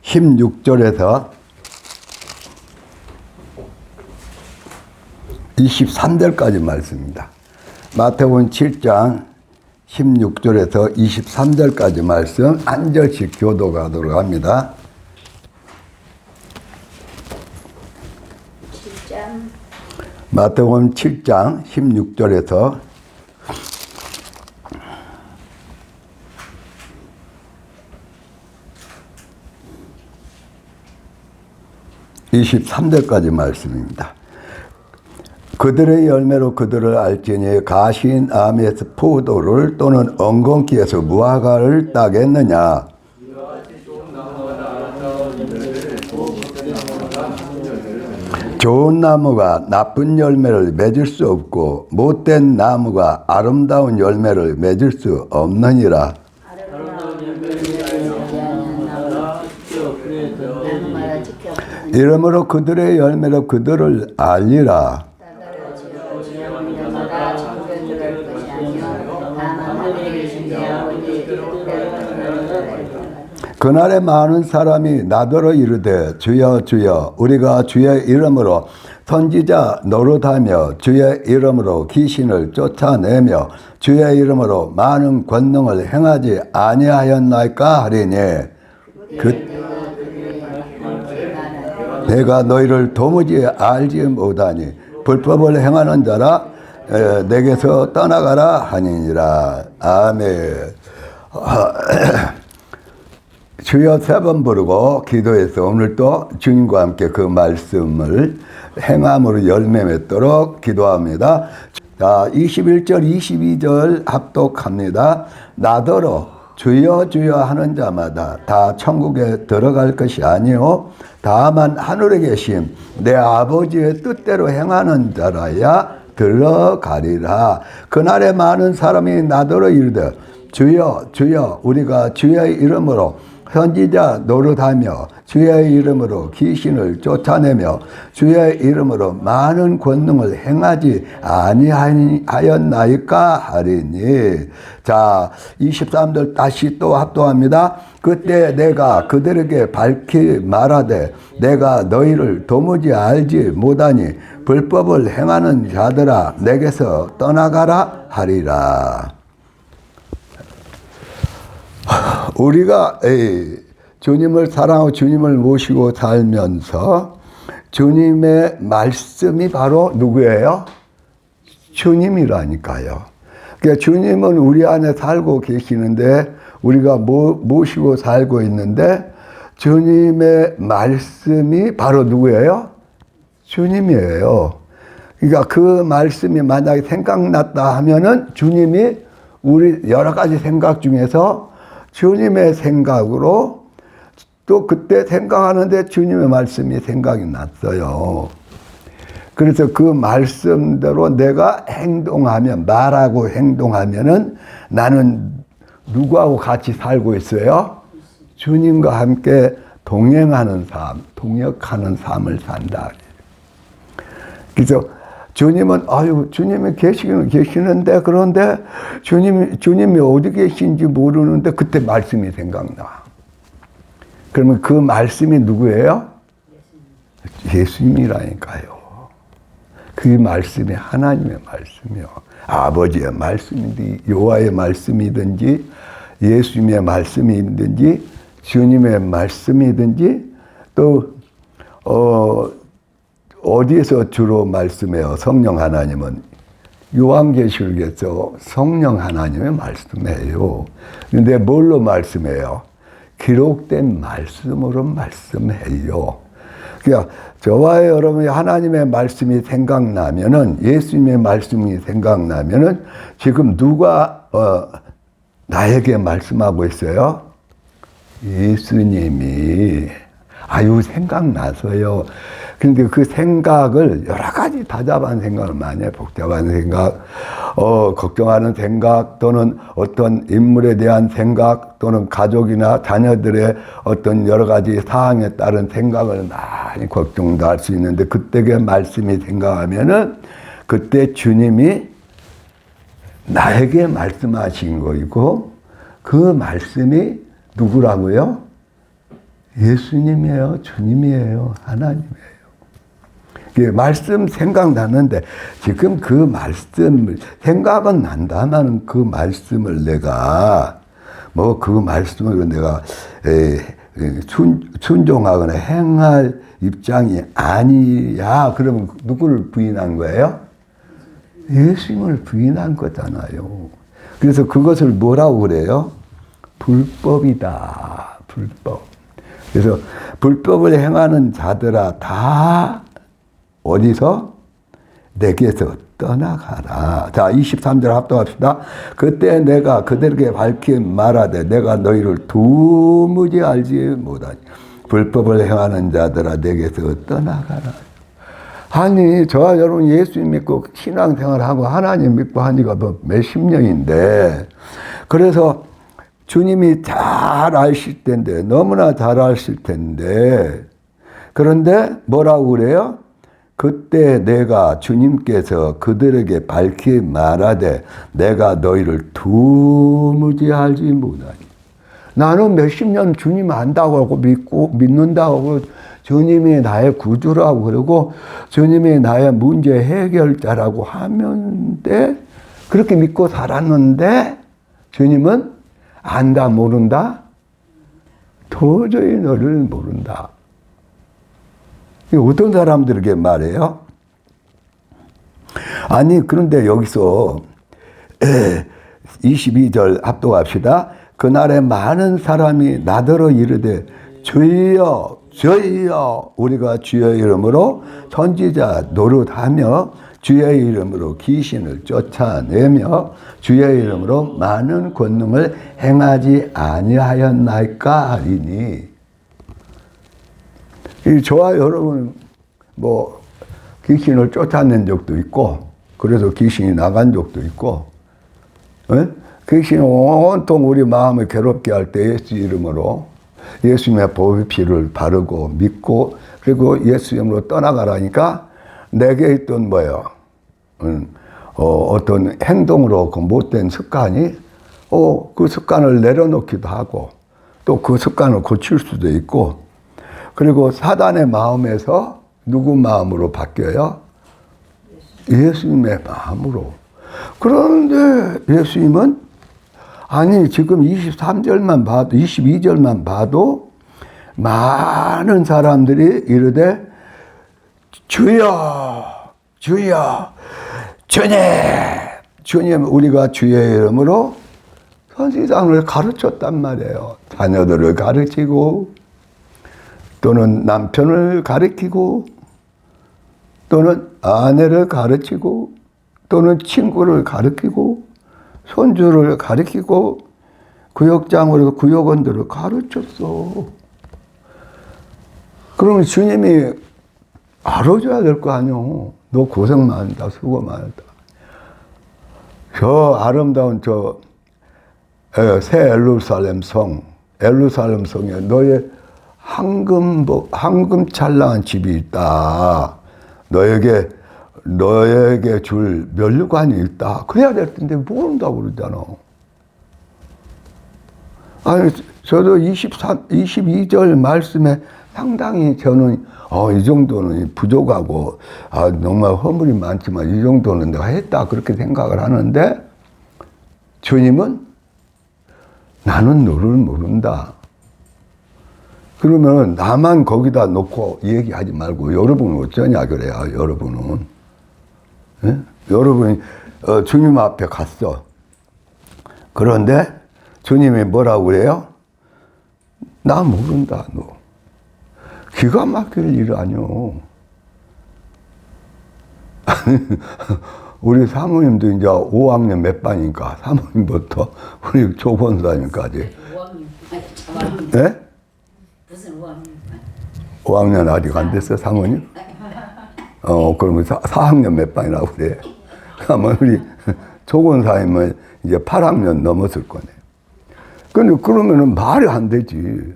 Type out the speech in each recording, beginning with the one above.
16절에서 23절까지 말씀입니다. 마태복음 7장 16절에서 23절까지 말씀 한 절씩 교독하도록 합니다. 7장 마태복음 7장 16절에서 23절까지 말씀입니다. 그들의 열매로 그들을 알지니 가시인 암에서 포도를 또는 엉겅퀴에서 무화과를 따겠느냐. 좋은 나무가 나쁜 열매를 맺을 수 없고 못된 나무가 아름다운 열매를 맺을 수 없느니라. 이러므로 그들의 열매로 그들을 알리라. 그날에 많은 사람이 나더러 이르되 주여 주여 우리가 주의 이름으로 선지자 노릇하며 주의 이름으로 귀신을 쫓아내며 주의 이름으로 많은 권능을 행하지 아니하였나이까 하리니 내가 너희를 도무지 알지 못하니 불법을 행하는 자라 내게서 떠나가라 하니니라. 아멘. 주여 3번 부르고 기도해서 오늘 또 주님과 함께 그 말씀을 행함으로 열매 맺도록 기도합니다. 자, 21절 22절 합독합니다. 나더러 주여 주여 하는 자마다 다 천국에 들어갈 것이 아니요 다만 하늘에 계신 내 아버지의 뜻대로 행하는 자라야 들어가리라. 그날에 많은 사람이 나더러 이르되 주여 주여 우리가 주의 이름으로 선지자 노릇하며 주의 이름으로 귀신을 쫓아내며 주의 이름으로 많은 권능을 행하지 아니하였나이까 하리니. 자, 23절 다시 또 합독합니다. 그때 내가 그들에게 밝히 말하되 내가 너희를 도무지 알지 못하니 불법을 행하는 자들아 내게서 떠나가라 하리라. 우리가 주님을 사랑하고 주님을 모시고 살면서 주님의 말씀이 바로 누구예요? 주님이라니까요. 그러니까 주님은 우리 안에 살고 계시는데 우리가 모시고 살고 있는데 주님의 말씀이 바로 누구예요? 주님이에요. 그러니까 그 말씀이 만약에 생각났다 하면은 주님이 우리 여러 가지 생각 중에서 주님의 생각으로 또 그때 생각하는데 주님의 말씀이 생각이 났어요. 그래서 그 말씀대로 내가 행동하면, 말하고 행동하면은 나는 누구하고 같이 살고 있어요? 주님과 함께 동행하는 삶, 동역하는 삶을 산다. 그래서 주님은 주님이 계시기는 계시는데 그런데 주님이 어디 계신지 모르는데 그때 말씀이 생각나. 그러면 그 말씀이 누구예요? 예수님이라니까요. 그 말씀이 하나님의 말씀이요. 아버지의 말씀이든지 여호와의 말씀이든지 예수님의 말씀이든지 주님의 말씀이든지 또 어디에서 주로 말씀해요? 성령 하나님은 요한계시록에서 성령 하나님의 말씀해요. 근데 뭘로 말씀해요? 기록된 말씀으로 말씀해요. 그러니까 저와 여러분이 하나님의 말씀이 생각나면은 예수님의 말씀이 생각나면은 지금 누가 나에게 말씀하고 있어요? 예수님이. 생각나서요. 근데 그 생각을 여러 가지 다잡은 생각을 많이 해요. 복잡한 생각, 걱정하는 생각, 또는 어떤 인물에 대한 생각, 또는 가족이나 자녀들의 어떤 여러 가지 사항에 따른 생각을 많이 걱정도 할 수 있는데 그때의 말씀이 생각하면은 그때 주님이 나에게 말씀하신 거이고 그 말씀이 누구라고요? 예수님이에요. 주님이에요. 하나님이에요. 예, 말씀 생각나는데 지금 그 말씀 생각은 난다만 그 말씀을 내가 뭐 그 말씀으로 내가 순종하거나 행할 입장이 아니야. 그러면 누구를 부인한 거예요? 예수님을 부인한 거잖아요. 그래서 그것을 뭐라고 그래요? 불법이다. 불법. 그래서 불법을 행하는 자들아 다 어디서? 내게서 떠나가라. 자, 23절 합독합시다. 그때 내가 그들에게 밝히 말하되 내가 너희를 도무지 알지 못하니 불법을 행하는 자들아 내게서 떠나가라. 아니 저와 여러분 예수님 믿고 신앙생활하고 하나님 믿고 한 지가 뭐 몇십 년인데 그래서 주님이 잘 아실 텐데 너무나 잘 아실 텐데 그런데 뭐라고 그래요? 그때 내가 주님께서 그들에게 밝히 말하되 내가 너희를 도무지 알지 못하니 나는 몇십 년 주님 안다고 하고 믿는다고 하고 주님이 나의 구주라고 그러고 주님이 나의 문제 해결자라고 하는데 그렇게 믿고 살았는데 주님은 안다 모른다? 도저히 너를 모른다. 어떤 사람들에게 말해요? 아니 그런데 여기서 22절 합독합시다. 그날에 많은 사람이 나더러 이르되 주여 주여 우리가 주의 이름으로 선지자 노릇하며 주의 이름으로 귀신을 쫓아내며 주의 이름으로 많은 권능을 행하지 아니하였나이까 하리니 저와 여러분 뭐 귀신을 쫓아낸 적도 있고 그래서 귀신이 나간 적도 있고 귀신이 온통 우리 마음을 괴롭게 할 때 예수 이름으로 예수님의 보혈 피를 바르고 믿고 그리고 예수 이름으로 떠나가라니까 내게 있던 뭐예요? 어떤 행동으로 그 못된 습관이 그 습관을 내려놓기도 하고 또 그 습관을 고칠 수도 있고 그리고 사단의 마음에서 누구 마음으로 바뀌어요? 예수님의 마음으로. 그런데 예수님은 아니 지금 23절만 봐도 22절만 봐도 많은 사람들이 이르되 주여 주여 주님 주님 우리가 주의 이름으로 선지자를 가르쳤단 말이에요. 자녀들을 가르치고 또는 남편을 가르치고 또는 아내를 가르치고 또는 친구를 가르치고 손주를 가르치고 구역장으로 구역원들을 가르쳤어. 그러면 주님이 알아줘야 될 거 아니오. 너 고생 많다, 수고 많다. 저 아름다운 새 예루살렘 성에 너의 황금 찰랑한 집이 있다. 너에게 줄 면류관이 있다. 그래야 될 텐데 모른다고 그러잖아. 아니, 저도 22절 말씀에 상당히 저는, 이 정도는 부족하고, 정말 허물이 많지만 이 정도는 내가 했다. 그렇게 생각을 하는데, 주님은 나는 너를 모른다. 그러면 나만 거기다 놓고 얘기하지 말고 여러분은 어쩌냐 그래요. 여러분은. 예? 여러분이 주님 앞에 갔어. 그런데 주님이 뭐라고 그래요? 나 모른다 너. 기가 막힐 일 아니오. 우리 사모님도 이제 5학년 몇 반인가 사모님부터 우리 조본사님까지. 5학년. 예? 무슨 5학년? 5학년 아직 안 됐어, 사모님? 그러면 4학년 몇 반이라고 그래. 그러면 우리 조건사님은 이제 8학년 넘었을 거네. 근데 그러면은 말이 안 되지.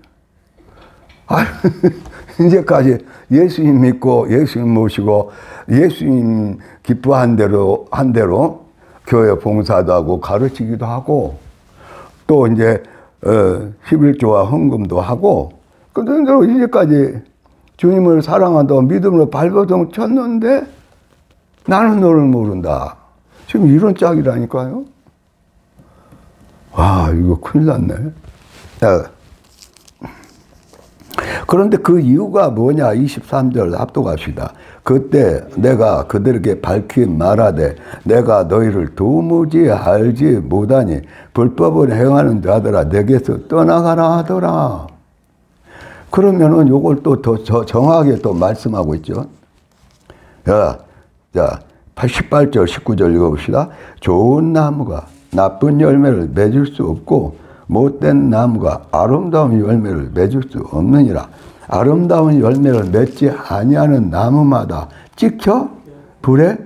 이제까지 예수님 믿고 예수님 모시고 예수님 기뻐한 대로 교회 봉사도 하고 가르치기도 하고 또 이제 11조와 헌금도 하고, 근데 이제까지 주님을 사랑한다고 믿음으로 발버둥 쳤는데 나는 너를 모른다. 지금 이런 짝이라니까요. 와, 이거 큰일 났네. 그런데 그 이유가 뭐냐? 23절 합독합시다. 그때 내가 그들에게 밝히 말하되 내가 너희를 도무지 알지 못하니 불법을 행하는 자들아 내게서 떠나가라 하더라. 그러면은 요걸 또 더 정확하게 또 말씀하고 있죠. 자, 18절, 19절 읽어봅시다. 좋은 나무가 나쁜 열매를 맺을 수 없고 못된 나무가 아름다운 열매를 맺을 수 없느니라. 아름다운 열매를 맺지 아니하는 나무마다 찍혀 불에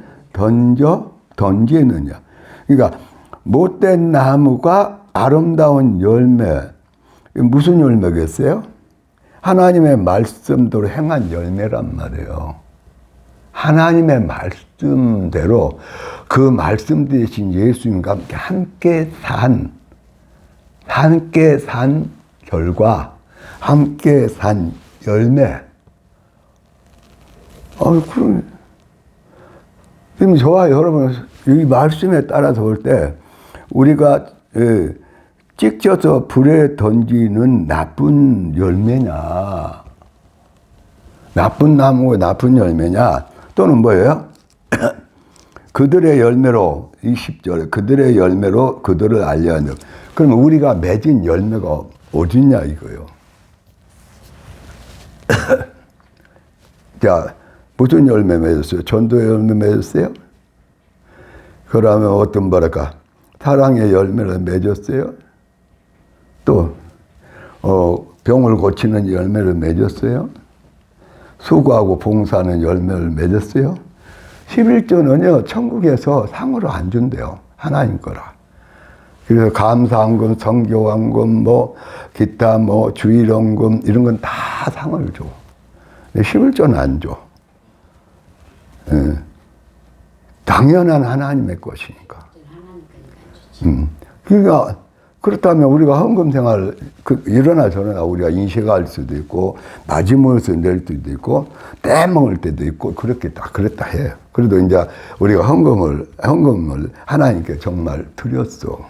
던지느냐. 그러니까 못된 나무가 아름다운 열매, 무슨 열매겠어요? 하나님의 말씀대로 행한 열매란 말이에요. 하나님의 말씀대로 그 말씀 대신 예수님과 함께 산 결과, 함께 산 열매. 그럼 저와 여러분, 이 말씀에 따라서 볼 때, 우리가 찍혀서 불에 던지는 나쁜 열매냐, 나쁜 나무가 나쁜 열매냐, 또는 뭐예요? 그들의 열매로, 20절에 그들의 열매로 그들을 알려야 한다. 그러면 우리가 맺은 열매가 어디냐 이거요. 자, 무슨 열매 맺었어요? 전도의 열매 맺었어요? 그러면 어떤 뭐랄까 사랑의 열매를 맺었어요? 또 병을 고치는 열매를 맺었어요? 수고하고 봉사하는 열매를 맺었어요? 11조는요 천국에서 상으로 안 준대요. 하나님 거라. 그래서 감사헌금, 성교헌금, 기타 주일헌금 이런 건 다 상을 줘. 근데 11조는 안 줘. 당연한 하나님의 것이니까. 그러니까 그렇다면 우리가 헌금 생활 일어나 저러나 우리가 인식할 수도 있고 마지못을 낼 수도 있고 빼먹을 때도 있고 그랬다 해요. 그래도 이제 우리가 헌금을 하나님께 정말 드렸어.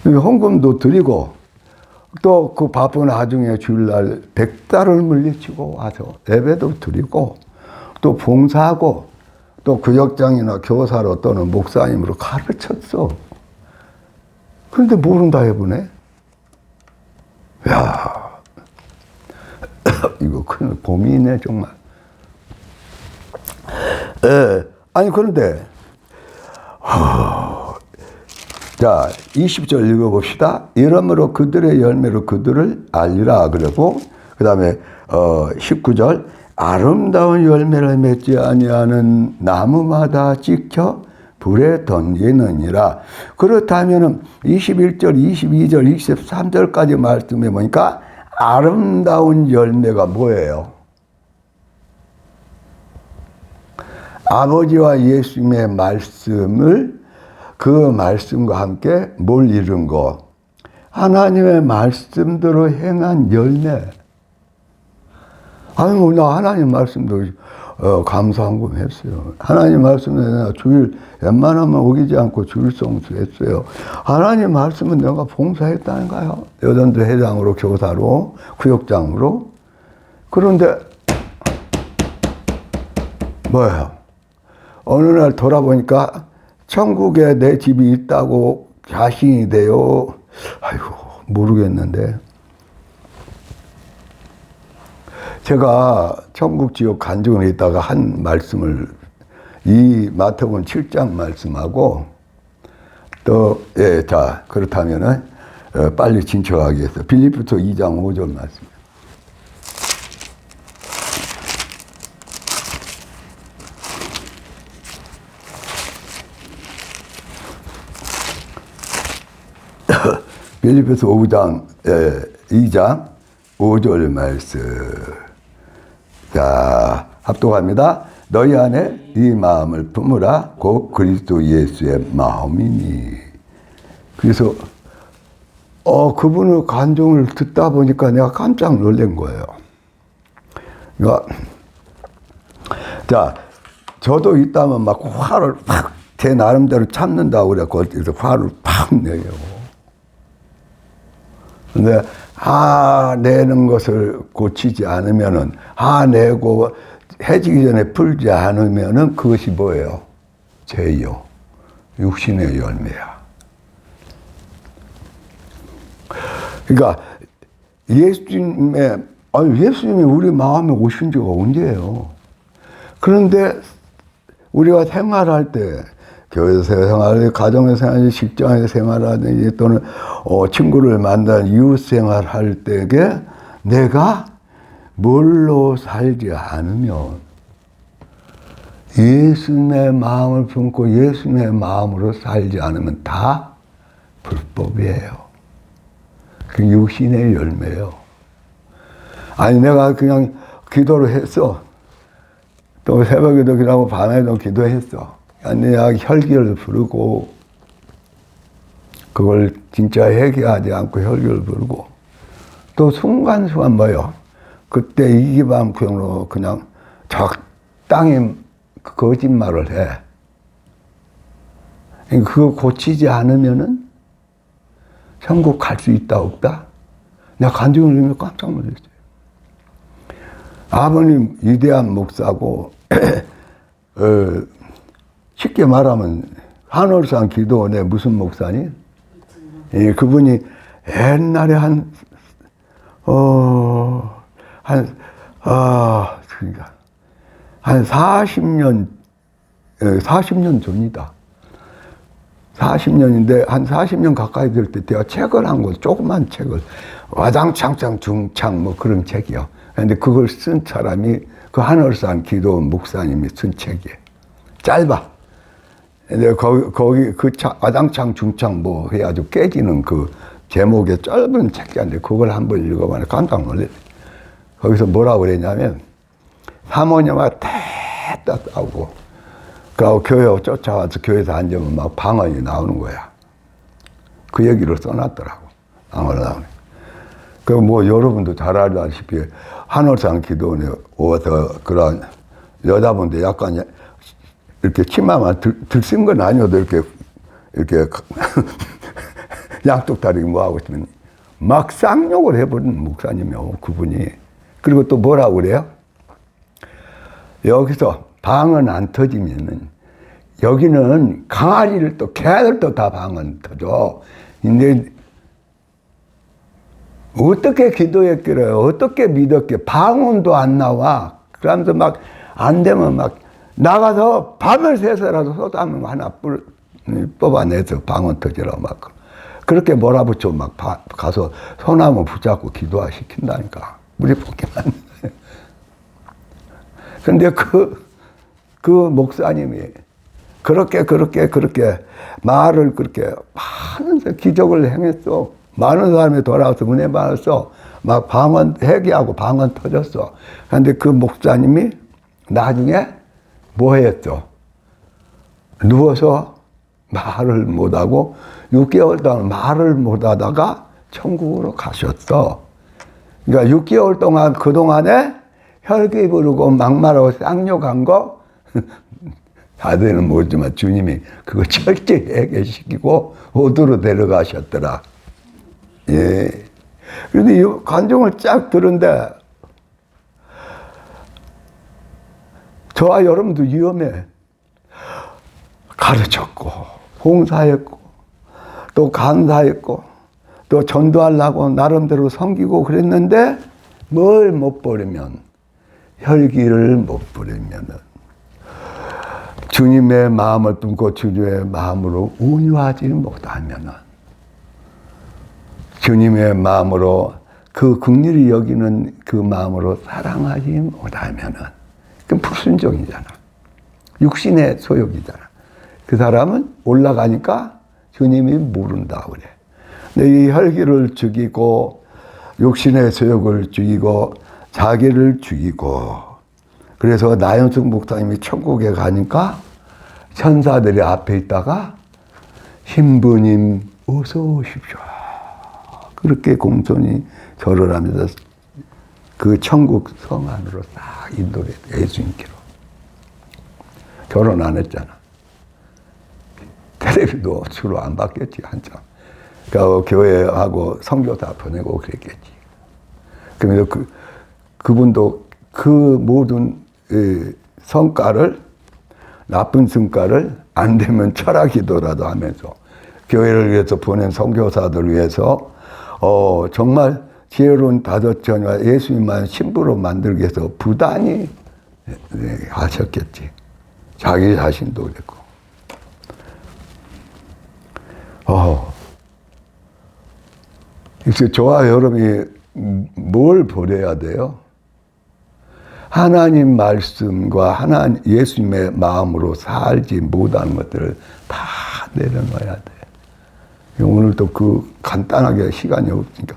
헌금도 드리고 또 그 바쁜 나중에 주일날 100달을 물리치고 와서 예배도 드리고 또 봉사하고 또 구역장이나 교사로 또는 목사님으로 가르쳤어. 그런데 모른다 해보네. 야, 이거 큰 고민이네 정말. 아니 그런데 자 20절 읽어봅시다. 이러므로 그들의 열매로 그들을 알리라 그러고 그 다음에 19절 아름다운 열매를 맺지 아니하는 나무마다 찍혀 불에 던지느니라. 그렇다면 21절, 22절, 23절까지 말씀해 보니까 아름다운 열매가 뭐예요? 아버지와 예수님의 말씀을 그 말씀과 함께 뭘 이룬 거? 하나님의 말씀대로 행한 열매. 아유, 나 하나님 말씀도 감사헌금 했어요. 하나님 말씀에 내가 주일 웬만하면 어기지 않고 주일 성수했어요. 하나님 말씀은 내가 봉사했다니까요. 여전도 회장으로 교사로 구역장으로. 그런데 뭐예요? 어느 날 돌아보니까 천국에 내 집이 있다고 자신이 돼요. 아이고 모르겠는데. 제가 천국 지옥 간증을 있다가 한 말씀을 이 마태복음 7장 말씀하고 또 자 그렇다면은 빨리 진척하겠어요. 빌립보서 2장 5절 말씀. 빌립보서 2장 5절 말씀. 자, 합독합니다. 너희 안에 네 마음을 품으라. 곧 그리스도 예수의 마음이니. 그래서 그분의 간증을 듣다 보니까 내가 깜짝 놀란 거예요. 그러니까, 자, 저도 있다면 막 화를 팍, 제 나름대로 참는다고 그래. 거기서 화를 팍 내요. 근데, 내는 것을 고치지 않으면은, 내고 해지기 전에 풀지 않으면은 그것이 뭐예요? 죄요. 육신의 열매야. 그러니까 예수님이 우리 마음에 오신 지가 언제예요? 그런데 우리가 생활할 때, 교회에서 생활하든지, 가정에서 생활하든지, 직장에서 생활하든지, 또는 친구를 만난 이웃 생활할 때에 내가 뭘로 살지 않으면 예수님의 마음을 품고 예수님의 마음으로 살지 않으면 다 불법이에요. 그 육신의 열매예요. 아니 내가 그냥 기도를 했어. 또 새벽에도 기도하고 밤에도 기도했어. 내가 혈기를 부르고 그걸 진짜 회개하지 않고 혈기를 부르고 또 순간순간 뭐요? 그때 이기방편으로 그냥 적당히 거짓말을 해. 그거 고치지 않으면은 천국 갈 수 있다 없다? 내가 간증을 들으면 깜짝 놀랐어요. 아버님 위대한 목사고 쉽게 말하면 한월산 기도원의 무슨 목사님? 그분이 옛날에 한 40년 전이다. 40년인데 한 40년 가까이 될 때 제가 책을 한 거, 조그만 책을 와장창창 중창 뭐 그런 책이요. 근데 그걸 쓴 사람이 그 한월산 기도원 목사님이 쓴 책이에요. 짧아. 근데 거기 그 와장창 중창 뭐 해가지고 깨지는 그 제목의 짧은 책이었는데 그걸 한번 읽어봤는데 깜짝 놀랐어요. 거기서 뭐라고 그랬냐면 사모님과 대따 싸우고 그 교회 쫓아와서 교회에서 앉으면 막 방언이 나오는 거야. 그 얘기를 써놨더라고. 방언이 나오네. 그 뭐 여러분도 잘 알다시피 한월산 기도원에 와서 그런 여자분들 약간 이렇게 치마만 들쓴 건 아니어도 이렇게 양쪽다리 뭐 하고 있으면 막 쌍욕을 해버리는 목사님이요, 그분이. 그리고 또 뭐라고 그래요? 여기서 방언 안 터지면은 여기는 강아지를 또 개들도 다 방언 터져. 근데 어떻게 기도했길래 어떻게 믿었길래 방언도 안 나와. 그러면서 막 안 되면 막 나가서 밤을 새서라도 소담을 하나 뽑아내서 방언 터지라고 막 그렇게 몰아붙여 막 가서 소나무 붙잡고 기도시킨다니까. 우리 보기만. 근데 그 목사님이 그렇게 말을 그렇게 많은 기적을 행했어. 많은 사람이 돌아와서 은혜 받았어. 막 방언 회개하고 방언 터졌어. 근데 그 목사님이 나중에 뭐 했어? 누워서 말을 못하고 6개월 동안 말을 못하다가 천국으로 가셨어. 그러니까 6개월 동안 그동안에 혈기 부르고 막말하고 쌍욕한 거 다들은 모르지만 주님이 그거 철저히 해결시키고 호두로 데려가셨더라. 예. 그런데 이 간증을 쫙 들은데 저와 여러분도 위험해. 가르쳤고 봉사했고 또 간사했고 또 전도하려고 나름대로 섬기고 그랬는데 뭘 못 버리면 혈기를 못 버리면은 주님의 마음을 품고 주님의 마음으로 온유하지 못하면은 주님의 마음으로 그 긍휼히 여기는 그 마음으로 사랑하지 못하면은 그건 불순종이잖아. 육신의 소욕이잖아. 그 사람은 올라가니까 주님이 모른다 그래. 근데 이 혈기를 죽이고 육신의 소욕을 죽이고 자기를 죽이고 그래서 나연숙 목사님이 천국에 가니까 천사들이 앞에 있다가 신부님 어서 오십시오. 그렇게 공손히 절을 하면서 그 천국 성 안으로 딱 인도를 했어요. 예수님께로. 결혼 안 했잖아. 텔레비도 주로 안 받겠지, 한참. 그러니까 교회하고 선교사 보내고 그랬겠지. 그러면서 그분도 그 모든 성과를, 나쁜 성과를 안 되면 철학기도라도 하면서 교회를 위해서 보낸 선교사들을 위해서 정말 지혜로운 다섯자녀와 예수님만 신부로 만들기 위해서 부단히 하셨겠지. 자기 자신도 그랬고. 그래서 저와 여러분이 뭘 버려야 돼요? 하나님 말씀과 예수님의 마음으로 살지 못하는 것들을 다 내려놔야 돼. 오늘도 그 간단하게 시간이 없으니까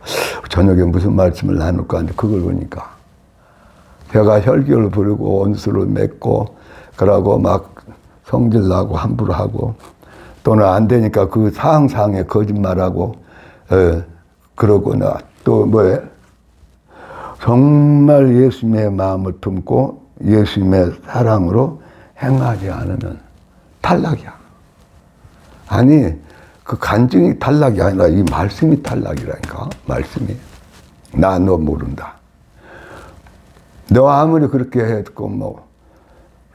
저녁에 무슨 말씀을 나눌까 하는데 그걸 보니까 제가 혈기를 부르고 원수를 맺고 그러고 막 성질나고 함부로 하고 또는 안 되니까 그 상상에 거짓말하고 그러거나 또 뭐에 정말 예수님의 마음을 품고 예수님의 사랑으로 행하지 않으면 탈락이야. 아니 그 간증이 탈락이 아니라 이 말씀이 탈락이라니까. 말씀이. 나 너 모른다. 너 아무리 그렇게 했고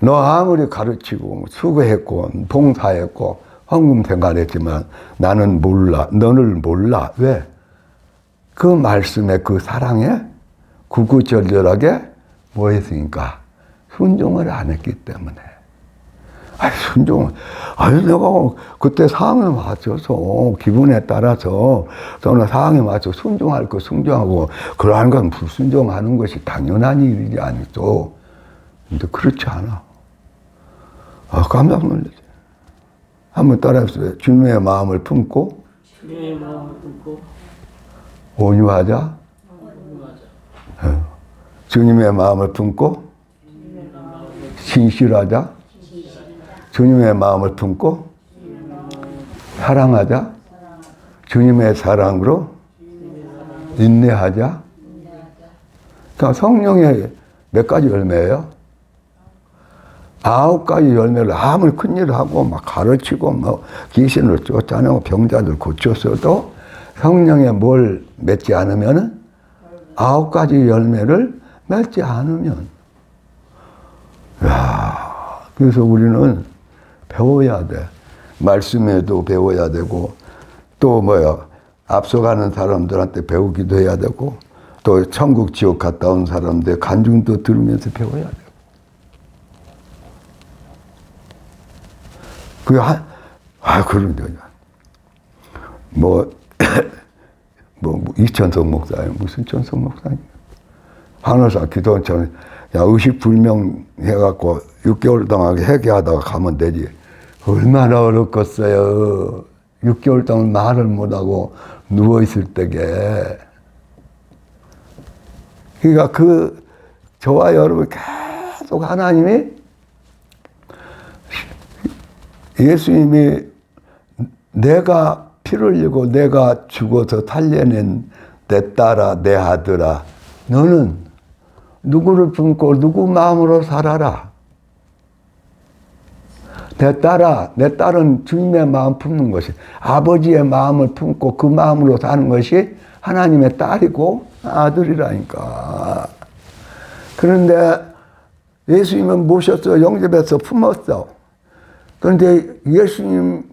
너 아무리 가르치고 수고했고 봉사했고 헌금 생활했지만 나는 몰라. 너를 몰라. 왜? 그 말씀에 그 사랑에 구구절절하게 뭐 했으니까 순종을 안 했기 때문에. 내가 그때 상황에 맞춰서 기분에 따라서 저는 상황에 맞춰 순종할 거 순종하고 그러한 건 불순종하는 것이 당연한 일이지 아니죠. 근데 그렇지 않아. 깜짝 놀랐지. 한번 따라해보세요. 주님의 마음을 품고 온유하자. 주님의 마음을 품고 진실하자. 주님의 마음을 품고 사랑하자. 주님의 사랑으로 인내하자. 그러니까 성령의 몇 가지 열매예요? 9가지 열매를 아무리 큰일을 하고 막 가르치고 뭐 귀신을 쫓아내고 병자들 고쳤어도 성령에 뭘 맺지 않으면은 9가지 열매를 맺지 않으면 그래서 우리는 배워야 돼. 말씀에도 배워야 되고 또 앞서가는 사람들한테 배우기도 해야 되고 또 천국 지옥 갔다 온 사람들 간증도 들으면서 배워야 되고 그런데 이천석 목사님 무슨 천석 목사님 하늘사 기도원 전에 의식불명 해갖고 6개월 동안 회개하다가 가면 되지. 얼마나 어렵겠어요. 6개월 동안 말을 못하고 누워있을 때게. 그러니까 저와 여러분 계속 하나님이 예수님이 내가 피를 흘리고 내가 죽어서 살려낸 내 딸아 내 아들아 너는 누구를 품고 누구 마음으로 살아라. 내 딸은 주님의 마음 품는 것이 아버지의 마음을 품고 그 마음으로 사는 것이 하나님의 딸이고 아들이라니까. 그런데 예수님은 모셨어. 영접해서 품었어. 그런데 예수님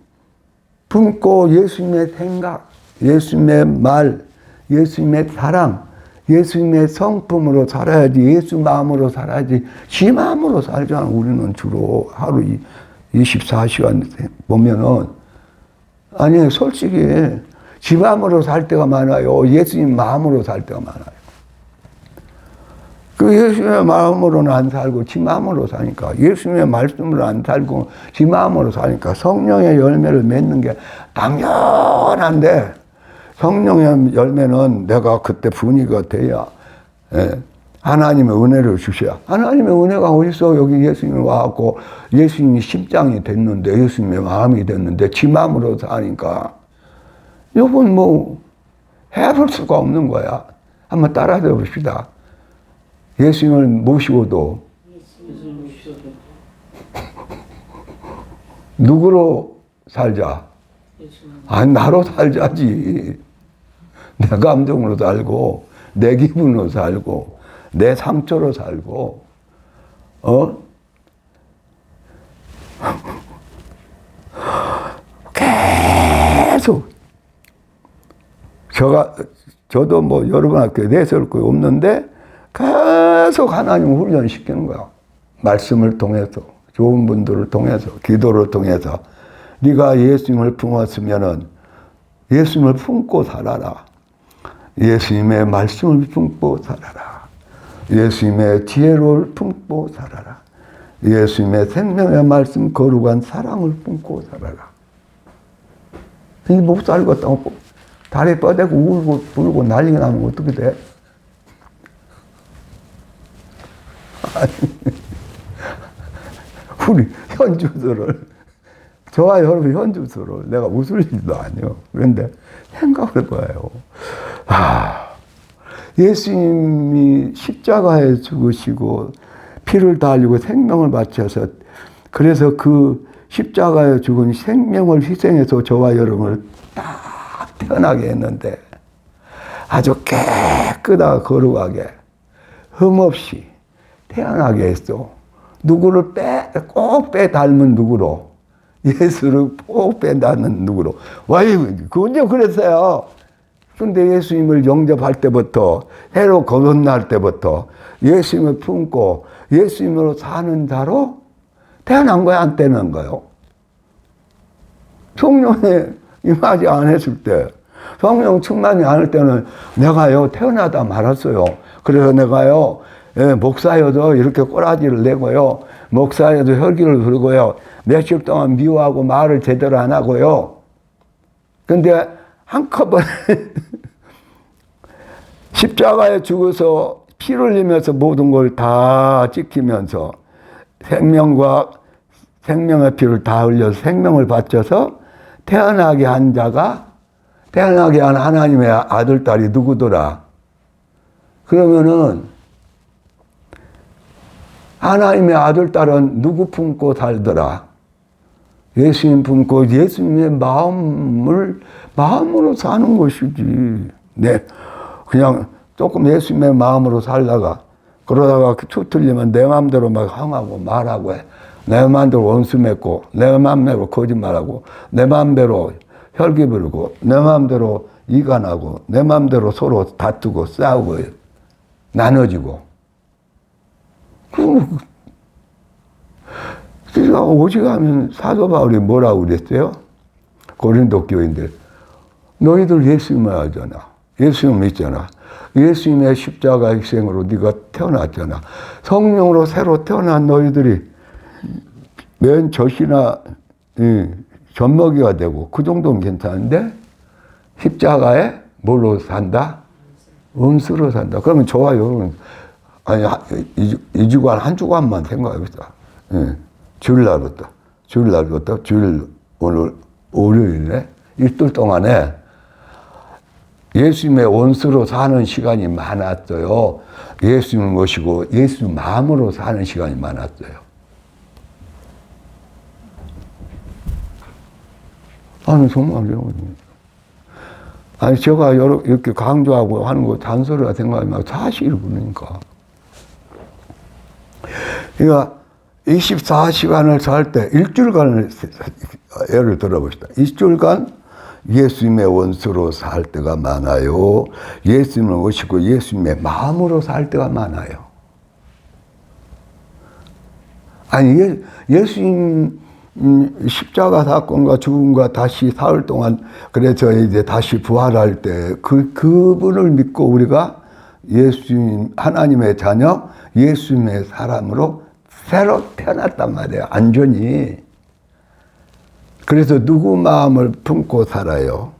품고 예수님의 생각, 예수님의 말, 예수님의 사랑, 예수님의 성품으로 살아야지. 예수 마음으로 살아야지. 지 마음으로 살잖아. 우리는 주로 하루 24시간 보면은 아니 솔직히 지 마음으로 살 때가 많아요. 예수님 마음으로 살 때가 많아요. 그 예수님의 마음으로는 안 살고 지 마음으로 사니까 예수님의 말씀으로 안 살고 지 마음으로 사니까 성령의 열매를 맺는 게 당연한데 성령의 열매는 내가 그때 분위기가 돼야 하나님의 은혜를 주셔야. 하나님의 은혜가 어딨어. 여기 예수님이 와갖고 예수님이 심장이 됐는데 예수님의 마음이 됐는데 지 마음으로 사니까 이건 해볼 수가 없는 거야. 한번 따라해 봅시다. 예수님을 모시고도 누구로 살자? 아니, 나로 살자지. 내 감정으로 살고, 내 기분으로 살고, 내 상처로 살고, 계속. 저도 뭐 여러 번 학교에 내세울 거 없는데, 계속 하나님을 훈련시키는 거야. 말씀을 통해서, 좋은 분들을 통해서, 기도를 통해서. 네가 예수님을 품었으면은 예수님을 품고 살아라. 예수님의 말씀을 품고 살아라. 예수님의 지혜를 품고 살아라. 예수님의 생명의 말씀, 거룩한 사랑을 품고 살아라. 이 못 살겠다고 다리 뻗대고 울고 불고 난리가 나면 어떻게 돼? 우리 현주들을, 저와 여러분 현주들을 내가 웃을 일도 아니요. 그런데 생각을 해봐요. 예수님이 십자가에 죽으시고 피를 다 흘리고 생명을 바쳐서, 그래서 그 십자가에 죽은 생명을 희생해서 저와 여러분을 딱 태어나게 했는데, 아주 깨끗하고 거룩하게 흠없이 태어나게 했어. 누구를 꼭 닮은 누구로, 예수를 꼭 닮은 누구로. 그건요, 그랬어요. 근데 예수님을 영접할 때부터, 새로 거듭날 때부터 예수님을 품고 예수님으로 사는 자로 태어난 거야, 안 태어난 거요? 성령에 임하지 않았을 때, 성령 충만이 않을 때는 내가요, 태어나다 말았어요. 그래서 내가요, 목사여도 이렇게 꼬라지를 내고요, 목사여도 혈기를 부르고요, 며칠 동안 미워하고 말을 제대로 안 하고요. 근데 한꺼번에 십자가에 죽어서 피를 흘리면서 모든 걸 다 지키면서 생명의 피를 다 흘려서 생명을 바쳐서 태어나게 한 자가, 태어나게 한 하나님의 아들, 딸이 누구더라? 그러면은 하나님의 아들, 딸은 누구 품고 살더라? 예수님 품고 예수님의 마음으로 사는 것이지. 네. 그냥 조금 예수님의 마음으로 살다가, 그러다가 틀리면 내 마음대로 막 항하고 말하고 해. 내 마음대로 원수 맺고, 내 마음대로 거짓말하고, 내 마음대로 혈기 부르고, 내 마음대로 이간하고, 내 마음대로 서로 다투고 싸우고 나눠지고. 그래서 오직하면 사도 바울이 뭐라고 그랬어요? 고린도 교인들, 너희들 예수님을 알잖아. 예수님 믿잖아. 예수님의 십자가 희생으로 네가 태어났잖아. 성령으로 새로 태어난 너희들이 맨 젖이나 젖먹이가 되고 그 정도는 괜찮은데, 십자가에 뭘로 산다? 음수로 산다. 그러면 저와 여러분, 아니, 이 주간 한 주간만 생각해보자. 주일날부터 오늘 월요일에 일주일 동안에 예수님의 원수로 사는 시간이 많았어요. 예수님을 모시고 예수 마음으로 사는 시간이 많았어요. 아니, 정말요. 아니, 제가 이렇게 강조하고 하는 거 잔소리가 생각하면 사실을 그러니까. 그러니까 24시간을 살 때 일주일간을 예를 들어봅시다. 일주일간 예수님의 원수로 살 때가 많아요. 예수님을 모시고 예수님의 마음으로 살 때가 많아요. 아니, 예수님 십자가 사건과 죽음과 다시 사흘 동안, 그래서 이제 다시 부활할 때 그분을 믿고 우리가 예수님, 하나님의 자녀, 예수님의 사람으로 새로 태어났단 말이에요. 완전히. 그래서 누구 마음을 품고 살아요?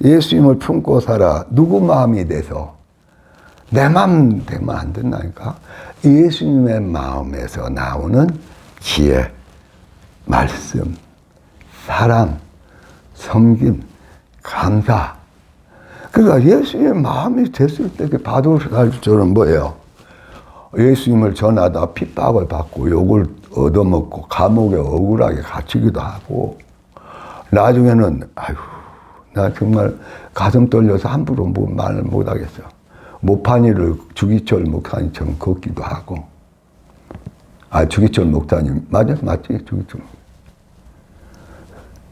예수님을 품고 살아. 누구 마음이 돼서? 내 마음 되면 안 된다니까. 예수님의 마음에서 나오는 지혜, 말씀, 사랑, 섬김, 감사. 그러니까 예수님의 마음이 됐을 때 그 바도사주처럼 뭐예요? 예수님을 전하다 핍박을 받고 욕을 얻어먹고 감옥에 억울하게 갇히기도 하고 나중에는 아유 나 정말 가슴 떨려서 함부로 말을 못하겠어. 모판이를 주기철 목사님처럼 걷기도 하고 주기철 목사님 맞지? 주기철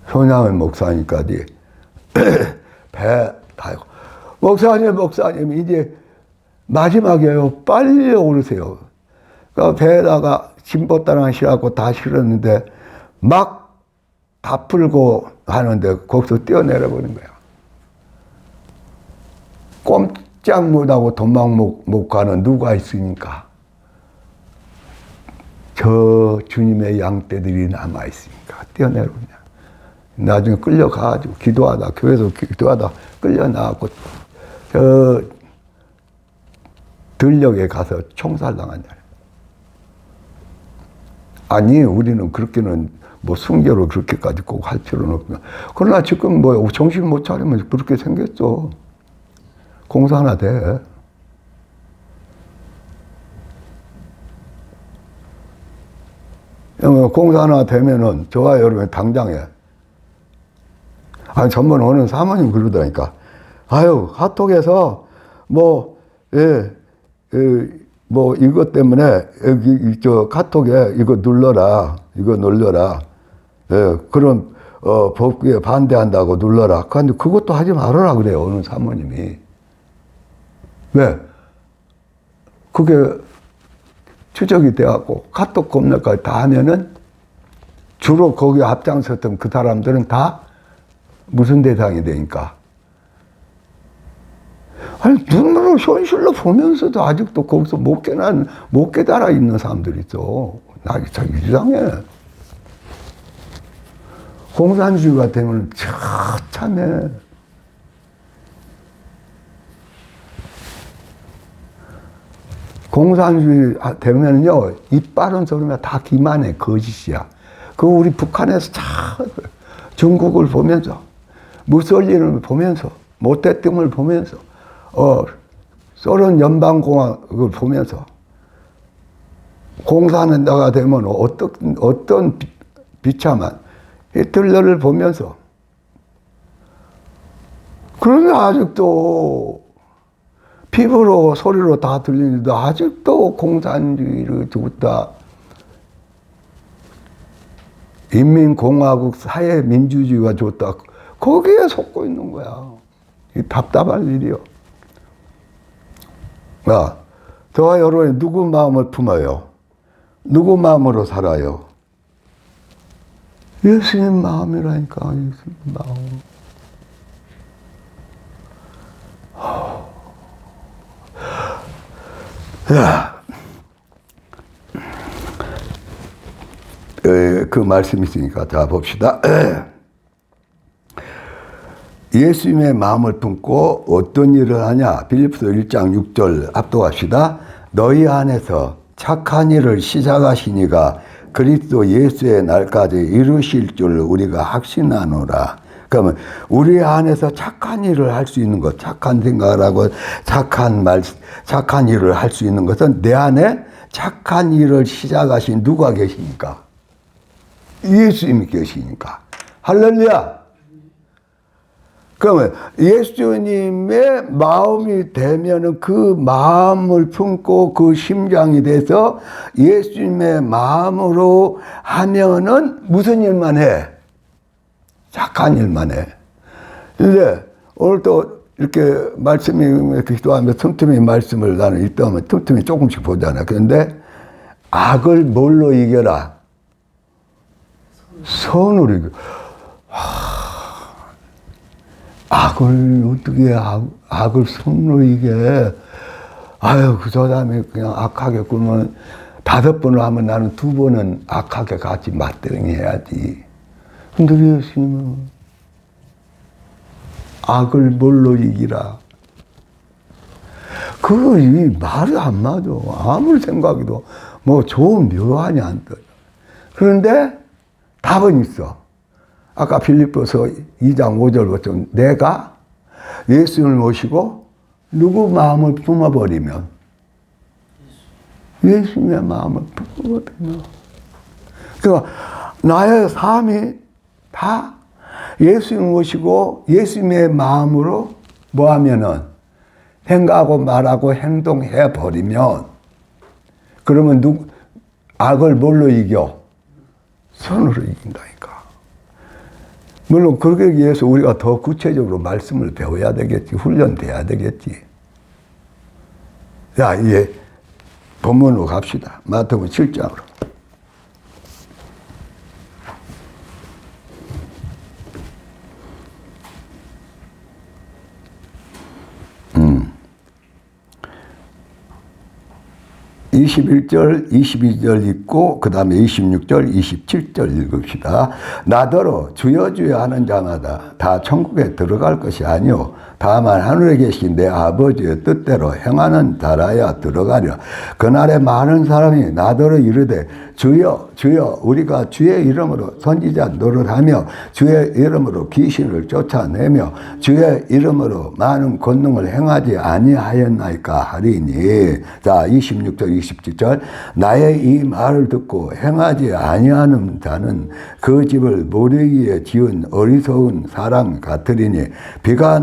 손양의 목사님까지 아이고 목사님 이제 마지막이에요. 빨리 오르세요. 그러니까 배에다가 짐보따랑 실었고 다 실었는데 막 다 풀고 하는데 거기서 뛰어내려 버린 거야. 꼼짝 못하고 도망 못 가는 누가 있으니까 저 주님의 양떼들이 남아 있으니까 뛰어내려오냐. 나중에 끌려가가지고 기도하다 교회에서 기도하다 끌려 나왔고 저 들녘에 가서 총살당한 자리. 아니 우리는 그렇게는 뭐 순교를 그렇게까지 꼭 할 필요는 없구나. 그러나 지금 뭐 정신 못 차리면 그렇게 생겼어. 공사 하나 돼. 공사 하나 되면은 저와 여러분 당장에 전번 오는 사모님 그러더라니까. 아유 카톡에서 뭐 이것 때문에 여기 저 카톡에 이거 눌러라. 그런 법규에 반대한다고 눌러라. 그런데 그것도 하지 말아라 그래요. 어느 사모님이. 왜? 그게 추적이 돼갖고 카톡 검열까지 다 하면은 주로 거기 앞장섰던 그 사람들은 다 무슨 대상이 되니까. 아니, 눈으로 현실로 보면서도 아직도 거기서 못 깨달아 있는 사람들이 있어. 나 참 이상해. 공산주의가 되면 참해. 공산주의 되면요, 입 바른 소리면 다 기만해, 거짓이야. 그 우리 북한에서 참 중국을 보면서, 무솔리니를 보면서, 모태뜸을 보면서, 소련 연방공화국을 보면서, 공산화가 되면 어떤 비참한 히틀러를 보면서, 그런데 아직도 피부로 소리로 다 들리는데 아직도 공산주의를 두다 인민공화국 사회민주주의가 좋다. 거기에 속고 있는 거야. 이 답답할 일이요. 야, 저와 여러분이 누구 마음을 품어요? 누구 마음으로 살아요? 예수님 마음이라니까. 예수님 마음. 야, 그 말씀이 있으니까 자 봅시다. 예수님의 마음을 품고 어떤 일을 하냐? 빌립보서 1장 6절 압도합시다. 너희 안에서 착한 일을 시작하시니가 그리스도 예수의 날까지 이루실 줄 우리가 확신하노라. 그러면 우리 안에서 착한 일을 할 수 있는 것, 착한 생각을 하고 착한 일을 할 수 있는 것은 내 안에 착한 일을 시작하신 누가 계십니까? 예수님이 계시니까. 할렐루야. 그러면 예수님의 마음이 되면은 그 마음을 품고 그 심장이 돼서 예수님의 마음으로 하면은 무슨 일만 해? 착한 일만 해. 근데 오늘 또 이렇게 말씀이 이렇게 기도하면서 틈틈이 말씀을 나는 읽다 보면 틈틈이 조금씩 보잖아. 그런데 악을 뭘로 이겨라? 선으로 이겨. 악을 어떻게 악을 손으로 이게 아유 그 사람이 그냥 악하게 굴면 5번을 하면 나는 2번은 악하게 같이 맞대응이 해야지. 근데 예수님은 악을 뭘로 이기라. 그 이 말이 안 맞아. 아무리 생각해도 뭐 좋은 묘안이 안 떠요. 그런데 답은 있어. 아까 빌립보서 2장 5절부터 내가 예수님을 모시고 누구 마음을 품어버리면 예수님의 마음을 품어버리면 그러니까 나의 삶이 다 예수님을 모시고 예수님의 마음으로 뭐 하면은 생각하고 말하고 행동해 버리면 그러면 악을 뭘로 이겨? 선으로 이긴다니까. 물론 그러기 위해서 우리가 더 구체적으로 말씀을 배워야 되겠지. 훈련돼야 되겠지. 자, 이제 본문으로 갑시다. 마태복음 7장으로. 음. 21절, 22절 읽고 그 다음에 26절, 27절 읽읍시다. 나더러 주여 주여 하는 자마다 다 천국에 들어갈 것이 아니요 다만 하늘에 계신 내 아버지의 뜻대로 행하는 자라야 들어가리라. 그날에 많은 사람이 나더러 이르되 주여 주여 우리가 주의 이름으로 선지자 노릇하며 주의 이름으로 귀신을 쫓아내며 주의 이름으로 많은 권능을 행하지 아니하였나이까 하리니. 자, 26절 27절 나의 이 말을 듣고 행하지 아니하는 자는 그 집을 모르기에 지은 어리석은 사람 같으리니 비가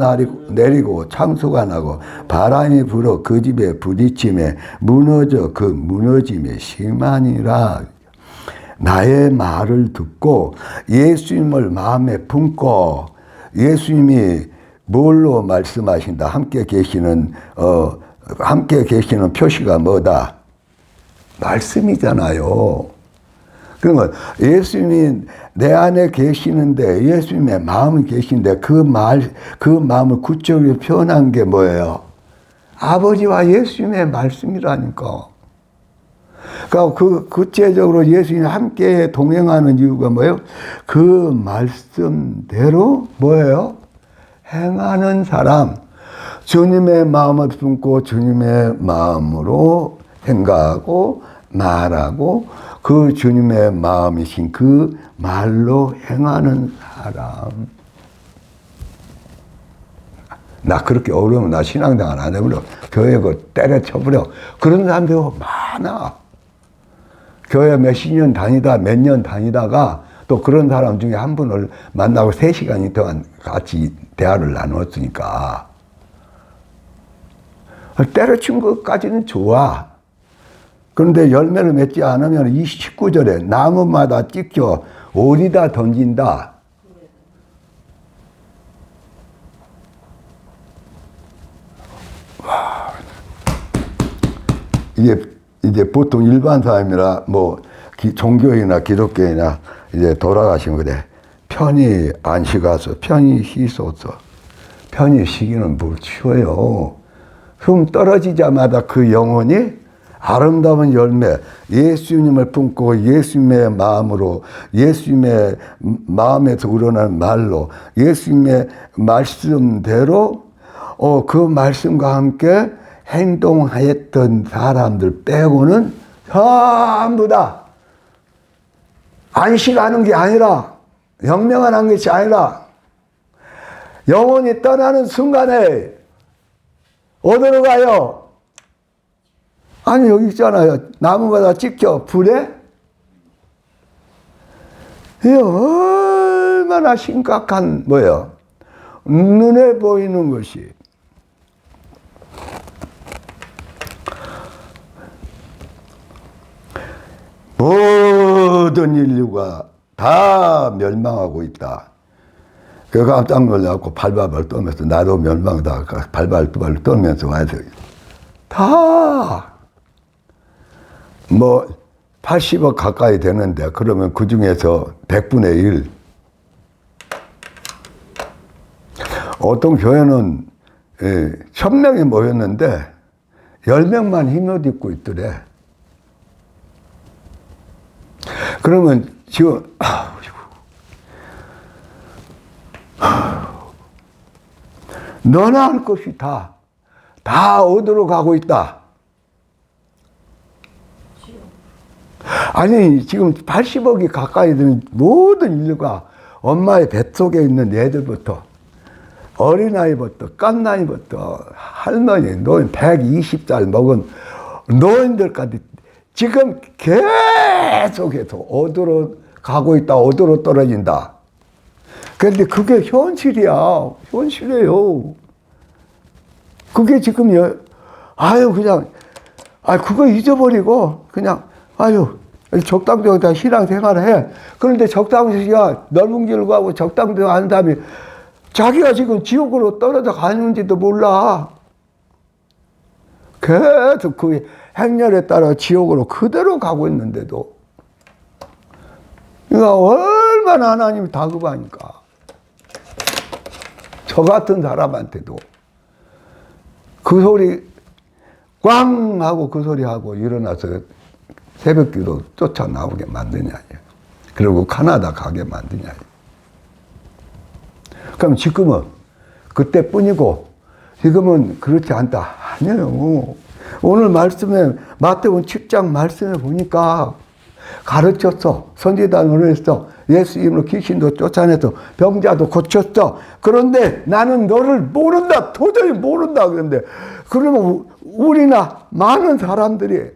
내리고 창수가 나고 바람이 불어 그 집에 부딪힘에 무너져 그 무너짐에 심하니라. 나의 말을 듣고 예수님을 마음에 품고 예수님이 뭘로 말씀하신다? 함께 계시는 표시가 뭐다? 말씀이잖아요. 그러면 예수님이 내 안에 계시는데 예수님의 마음이 계신데 그 마음을 구체적으로 표현한 게 뭐예요? 아버지와 예수님의 말씀이라니까. 그러니까 그 구체적으로 예수님이 함께 동행하는 이유가 뭐예요? 그 말씀대로 뭐예요? 행하는 사람. 주님의 마음을 품고 주님의 마음으로 생각하고 말하고 그 주님의 마음이신 그 말로 행하는 사람. 나 그렇게 어려우면 나 신앙생활 안 해버려. 교회 때려쳐버려. 그런 사람들이 많아. 교회 몇십 년 다니다 몇 년 다니다가 또 그런 사람 중에 한 분을 만나고 3시간 동안 같이 대화를 나눴으니까 때려친 것까지는 좋아. 그런데 열매를 맺지 않으면 19절에 나무마다 찍혀 오리다 던진다. 와. 이제 보통 일반 사람이라 뭐 종교인이나 기독교인이나 이제 돌아가신 거래. 편히 안식하소, 편히 쉬소서. 편히 쉬기는 뭘 쉬어요. 흠 떨어지자마자 그 영혼이 아름다운 열매, 예수님을 품고 예수님의 마음으로, 예수님의 마음에서 우러나는 말로, 예수님의 말씀대로 그 말씀과 함께 행동하였던 사람들 빼고는 전부 다 안식하는 게 아니라, 영명한 것이 아니라 영혼이 떠나는 순간에 어디로 가요? 아니 여기 있잖아요. 나무마다 찍혀 불에. 이게 얼마나 심각한 뭐예요? 눈에 보이는 것이. 모든 인류가 다 멸망하고 있다. 그래서 깜짝 놀라고 발발발 떨면서 나도 멸망이다. 발발발 떨면서 와서 다 뭐 80억 가까이 되는데 그러면 그 중에서 100분의 1. 어떤 교회는 1000명이 모였는데 10명만 힘을 입고 있더래. 그러면 지금 너나 할 것이 다 어디로 가고 있다. 아니 지금 80억이 가까이 되는 모든 인류가 엄마의 뱃속에 있는 애들부터 어린아이부터 깐나이부터 할머니, 노인 120살 먹은 노인들까지 지금 계속해서 어디로 가고 있다, 어디로 떨어진다. 그런데 그게 현실이야. 현실이에요. 그게 지금, 그냥, 그거 잊어버리고, 그냥, 적당히 다 신앙생활을 해. 그런데 적당히, 넓은 길을 가고 적당히 하는 사람이 자기가 지금 지옥으로 떨어져 가는지도 몰라. 계속 그 행렬에 따라 지옥으로 그대로 가고 있는데도. 그러니까 얼마나 하나님이 다급하니까. 저 같은 사람한테도 그 소리 꽝 하고 그 소리 하고 일어나서 새벽 기도 쫓아 나오게 만드냐. 그리고 카나다 가게 만드냐. 그럼 지금은 그때뿐이고 지금은 그렇지 않다. 아니에요. 오늘 말씀에 마태복음 7장 말씀에 보니까 가르쳤어. 선지자를 했어. 예수 이름으로 귀신도 쫓아내서 병자도 고쳤어. 그런데 나는 너를 모른다. 도저히 모른다. 그런데 그러면 우리나 많은 사람들이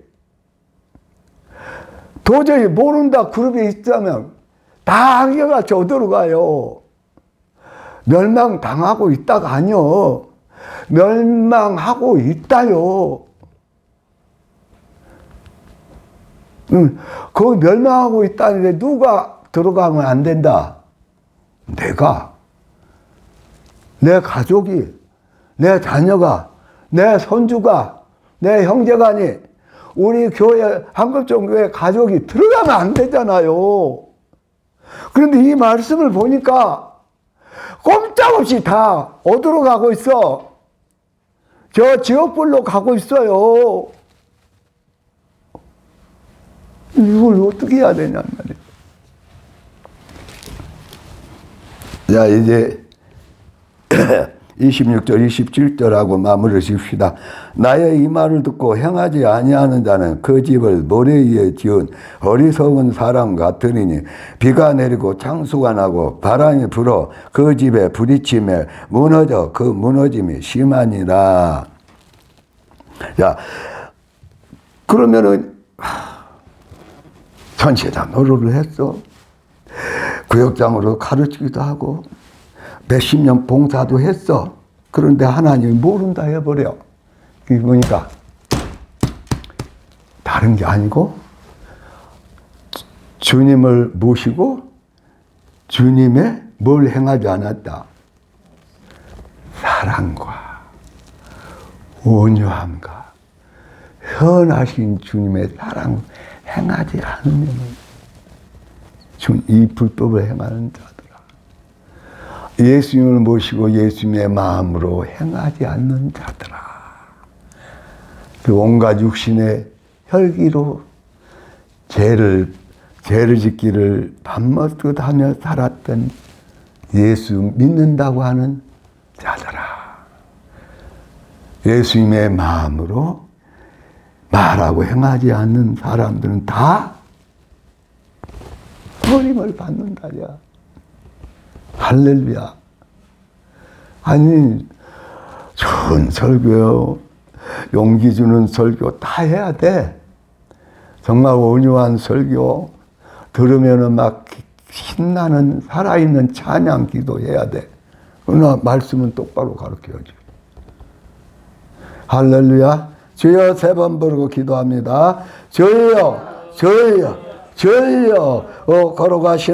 도저히 모른다 그룹에 있다면 다 한결같이 어디로 가요? 멸망당하고 있다가 아니요. 멸망하고 있다요. 거기 멸망하고 있다는데 누가 들어가면 안 된다? 내가, 내 가족이, 내 자녀가, 내 손주가, 내 형제간이, 우리 교회, 한국종교회 가족이 들어가면 안 되잖아요. 그런데 이 말씀을 보니까 꼼짝없이 다 어디로 가고 있어? 저 지옥불로 가고 있어요. 이걸 어떻게 해야 되냔 말이에요. 자, 이제 26절, 27절하고 마무리를 짓시다. 나의 이 말을 듣고 행하지 아니하는 자는 그 집을 모래 위에 지은 어리석은 사람 같으리니 비가 내리고 창수가 나고 바람이 불어 그 집에 부딪히며 무너져 그 무너짐이 심하니라. 자, 그러면은 전시회장 노릇을 했어. 구역장으로 가르치기도 하고 몇십 년 봉사도 했어. 그런데 하나님이 모른다 해버려. 그게 보니까 다른 게 아니고 주님을 모시고 주님의 뭘 행하지 않았다. 사랑과 온유함과 선하신 주님의 사랑을 행하지 않으면 이 불법을 행하는 자들아. 예수님을 모시고 예수님의 마음으로 행하지 않는 자들아. 그 온갖 육신의 혈기로 죄를 짓기를 밤낮 하며 살았던 예수 믿는다고 하는 자들아. 예수님의 마음으로 말하고 행하지 않는 사람들은 다 버림을 받는다야. 할렐루야. 아니, 좋은 설교요, 용기 주는 설교 다 해야 돼. 정말 온유한 설교 들으면은 막 신나는 살아있는 찬양 기도해야 돼. 그러나 말씀은 똑바로 가르쳐야지. 할렐루야. 주여 3번 부르고 기도합니다. 주여, 주여, 주여. 걸어가시